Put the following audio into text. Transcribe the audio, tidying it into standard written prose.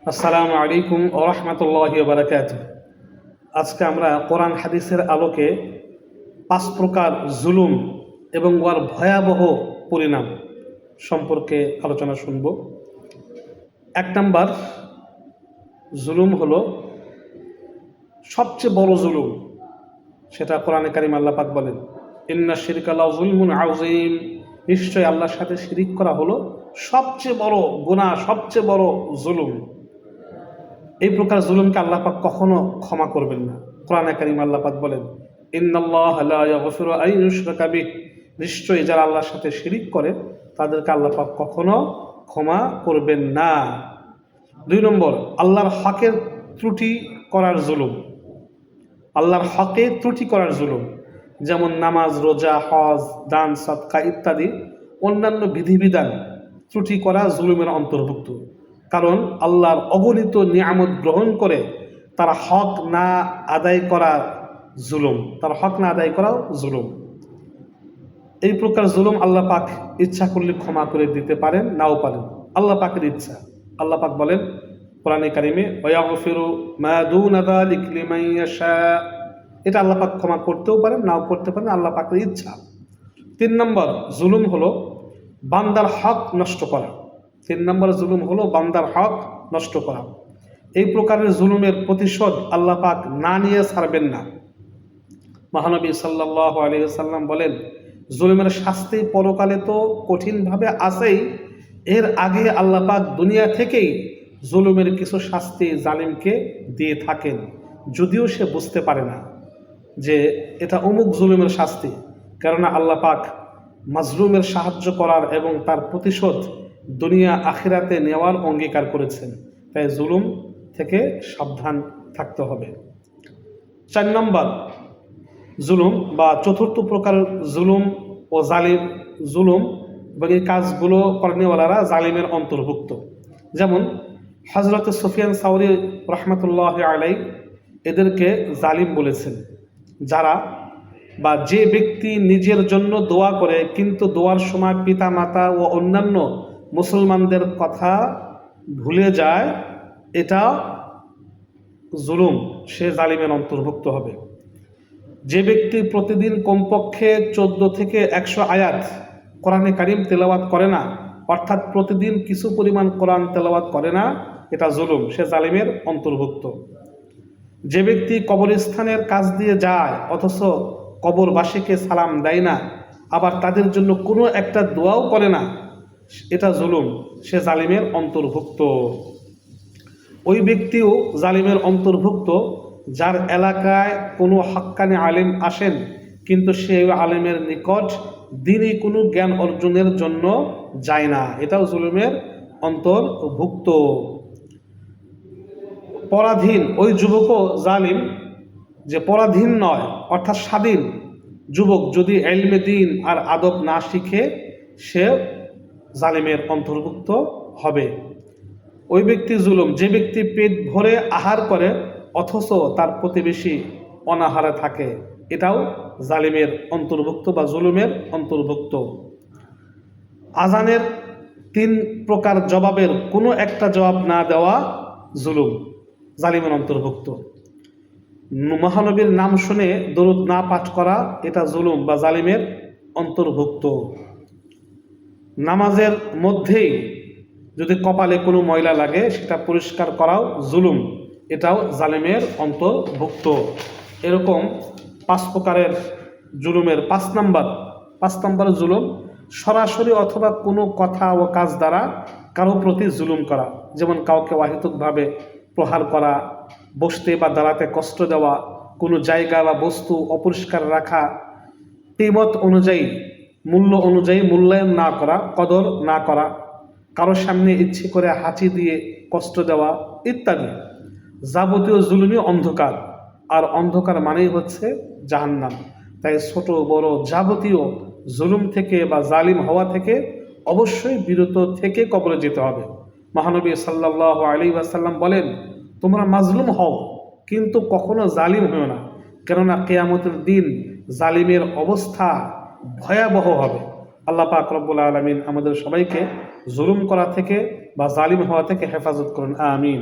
আসসালামু আলাইকুম ওয়া রাহমাতুল্লাহি ওয়া বারাকাতুহু। আজকে আমরা কোরআন হাদিসের আলোকে ৫ প্রকার জুলুম এবং ওর ভয়াবহ পরিণাম সম্পর্কে আলোচনা শুনব। ১ নাম্বার জুলুম হলো সবচেয়ে বড় জুলুম, সেটা কোরআনে কারিমে আল্লাহ পাক বলেন, ইন্না শিরকা লাযুলমুন আযীম, নিশ্চয়ই আল্লাহর সাথে শিরিক করা হলো সবচেয়ে বড় গুনাহ, সবচেয়ে বড় জুলুম। এই প্রকার জুলুমকে আল্লাহ পাক কখনো ক্ষমা করবেন না। কোরআনে কারিমে আল্লাহ পাক বলেন, ইন্নাল্লাহা লা ইয়াগফিরু আন ইউশরাকা বিহি, নিশ্চয়ই যারা আল্লাহর সাথে শিরিক করে তাদেরকে আল্লাহ পাক কখনো ক্ষমা করবেন না। ২ নম্বর, আল্লাহর হকের ত্রুটি করার জুলুম। আল্লাহর হকে ত্রুটি করার জুলুম, যেমন নামাজ, রোজা, হজ, দান, সদকা ইত্যাদি অন্যান্য বিধিবিধান ত্রুটি করা জুলুমের অন্তর্ভুক্ত। কারণ আল্লাহর অগণিত নিয়ামত গ্রহণ করে তার হক না আদায় করা জুলুম, তার হক না আদায় করাও জুলুম। এই প্রকার জুলুম আল্লাহ পাক ইচ্ছা করলে ক্ষমা করে দিতে পারেন, নাও পারেন, আল্লাহ পাকের ইচ্ছা। আল্লাহ পাক বলেন কোরআনে কারিমে, ওয়াগফিরু মা দুনা যালিকা লিমান ইয়াশা, এটা আল্লাহ পাক ক্ষমা করতেও পারেন, নাও করতে পারেন, আল্লাহ পাকের ইচ্ছা। ৩ নম্বর জুলুম হলো বান্দার হক নষ্ট করা। ৩ নম্বর জুলুম হলো বান্দার হক নষ্ট করা। এই প্রকারের জুলুমের প্রতিশোধ আল্লাহ পাক না নিয়ে ছাড়বেন না। মহানবী সাল্লাল্লাহু আলাইহি ওয়াসাল্লাম বলেন, জুলুমের শাস্তি পরকালে তো কঠিনভাবে আছেই, এর আগে আল্লাহ পাক দুনিয়া থেকেই জুলুমের কিছু শাস্তি জালিমকে দিয়ে থাকেন, যদিও সে বুঝতে পারে না যে এটা অমুক জুলুমের শাস্তি। কেননা আল্লাহ পাক মাজলুমের সাহায্য করার এবং তার প্রতিশোধ দুনিয়া আখিরাতে নেওয়ার অঙ্গীকার করেছেন। তাই জুলুম থেকে সাবধান থাকতে হবে। ৪ নম্বর জুলুম বা চতুর্থ প্রকার জুলুম ও জালিম জুলুম এবং এই কাজগুলো করেনেওয়ালারা জালিমের অন্তর্ভুক্ত। যেমন হযরত সুফিয়ান সাউরি রহমতুল্লাহ আলাই এদেরকে জালিম বলেছেন, যারা বা যে ব্যক্তি নিজের জন্য দোয়া করে কিন্তু দোয়ার সময় পিতা মাতা ও অন্যান্য মুসলমানদের কথা ভুলে যায়, এটা জুলুম, সে জালিমের অন্তর্ভুক্ত হবে। যে ব্যক্তি প্রতিদিন কমপক্ষে 14 থেকে 100 আয়াত কোরআনে কারিম তেলাওয়াত করে না, অর্থাৎ প্রতিদিন কিছু পরিমাণ কোরআন তেলাওয়াত করে না, এটা জুলুম, সে জালিমের অন্তর্ভুক্ত। যে ব্যক্তি কবরস্থানের কাছ দিয়ে যায় অথচ কবরবাসীকে সালাম দেয় না, আবার তাদের জন্য কোনো একটা দোয়াও করে না, এটা জুলুম, সে জালিমের অন্তর্ভুক্ত। ওই ব্যক্তিও জালিমের অন্তর্ভুক্ত যার এলাকায় কোনো হাক্কানি আলেম আসেন কিন্তু সেই আলেমের নিকট দিনই কোনো জ্ঞান অর্জনের জন্য যায় না, এটাও জুলুমের অন্তর্ভুক্ত। পরাধীন ওই যুবকও জালিম, যে পরাধীন নয় অর্থাৎ স্বাধীন যুবক যদি ইলমে দ্বীন আর আদব না শিখে, সে জালিমের অন্তর্ভুক্ত হবে। ওই ব্যক্তি জুলুম যে ব্যক্তি পেট ভরে আহার করে অথচ তার প্রতিবেশী অনাহারে থাকে, এটাও জালিমের অন্তর্ভুক্ত বা জুলুমের অন্তর্ভুক্ত। আজানের 3 প্রকার জবাবের কোনো একটা জবাব না দেওয়া জুলুম, জালিমের অন্তর্ভুক্ত। মহানবীর নাম শুনে দরুদ না পাঠ করা, এটা জুলুম বা জালিমের অন্তর্ভুক্ত। নামাজের মধ্যেই যদি কপালে কোনো ময়লা লাগে সেটা পরিষ্কার করাও জুলুম, এটাও জালিমের অন্তর্ভুক্ত। এরকম 5 প্রকারের জুলুমের 5 নম্বর জুলুম সরাসরি অথবা কোনো কথা ও কাজ দ্বারা কারো প্রতি জুলুম করা, যেমন কাউকে অহেতুকভাবে প্রহার করা, বসতে বা দাঁড়াতে কষ্ট দেওয়া, কোনো জায়গা বা বস্তু অপরিষ্কার রাখা, কিমত অনুযায়ী মূল্য অনুযায়ী মূল্যায়ন না করা, কদর না করা, কারোর সামনে ইচ্ছে করে হাঁচি দিয়ে কষ্ট দেওয়া ইত্যাদি। যাবতীয় জুলুমই অন্ধকার, আর অন্ধকার মানেই হচ্ছে জাহান্নাম। তাই ছোট বড় যাবতীয় জুলুম থেকে বা জালিম হওয়া থেকে অবশ্যই বিরত থেকে কবরে যেতে হবে। মহানবী সাল্লাল্লাহু আলাইহি ওয়াসাল্লাম বলেন, তোমরা মাজলুম হও কিন্তু কখনো জালিম হও না, কেননা কিয়ামতের দিন জালিমের অবস্থা ভয়াবহ হবে। আল্লাহ পাক রব্বুল আলামিন আমাদের সবাইকে জুলুম করা থেকে বা জালিম হওয়া থেকে হেফাজত করুন, আমিন।